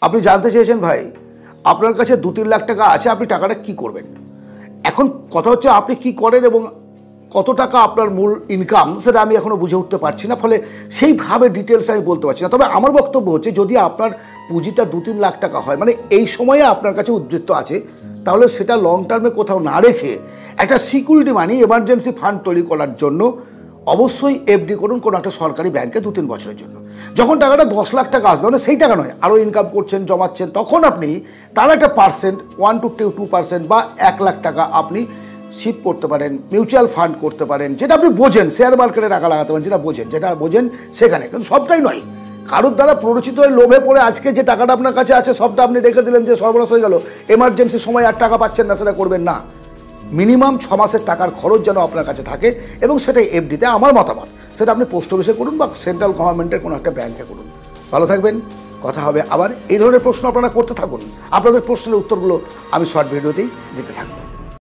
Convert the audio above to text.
আপনি জানতে চেয়েছেন ভাই আপনার কাছে 2-3 লাখ টাকা আছে, আপনি টাকাটা কি করবেন। এখন কথা হচ্ছে আপনি কি করেন এবং কত টাকা আপনার মূল ইনকাম সেটা আমি এখনও বুঝে উঠতে পারছি না, ফলে সেইভাবে ডিটেলস আমি বলতে পারছি না। তবে আমার বক্তব্য হচ্ছে যদি আপনার পুঁজিটা 2-3 লাখ টাকা হয়, মানে এই সময়ে আপনার কাছে উদ্বৃত্ত আছে, তাহলে সেটা লং টার্মে কোথাও না রেখে একটা সিকিউরিটি মানি এমার্জেন্সি ফান্ড তৈরি করার জন্য অবশ্যই এফডি করুন কোনো একটা সরকারি ব্যাংকে 2-3 বছরের জন্য। যখন টাকাটা 10 লাখ টাকা আসবে, মানে সেই টাকা নয়, আরও ইনকাম করছেন, জমাচ্ছেন, তখন আপনি তার একটা পার্সেন্ট 1-2% বা 1 লাখ টাকা আপনি শিপ করতে পারেন, মিউচুয়াল ফান্ড করতে পারেন, যেটা আপনি বোঝেন, শেয়ার মার্কেটে টাকা লাগাতে পারেন, যেটা বোঝেন সেখানে। কিন্তু সবটাই নয়, কারোর দ্বারা প্ররোচিত হয়ে লোভে পড়ে আজকে যে টাকাটা আপনার কাছে আছে সবটা আপনি রেখে দিলেন, যে সর্বনাশ হয়ে গেল, এমার্জেন্সির সময় আর টাকা পাচ্ছেন না, সেটা করবেন না। মিনিমাম 6 মাসের টাকার খরচ যেন আপনার কাছে থাকে, এবং সেটাই এফডিতে আমার মতামত, সেটা আপনি পোস্ট অফিসে করুন বা সেন্ট্রাল গভর্নমেন্টের কোনো একটা ব্যাংকে করুন। ভালো থাকবেন, কথা হবে আবার। এই ধরনের প্রশ্ন আপনারা করতে থাকুন, আপনাদের প্রশ্নের উত্তরগুলো আমি শর্ট ভিডিওতেই দিতে থাকবো।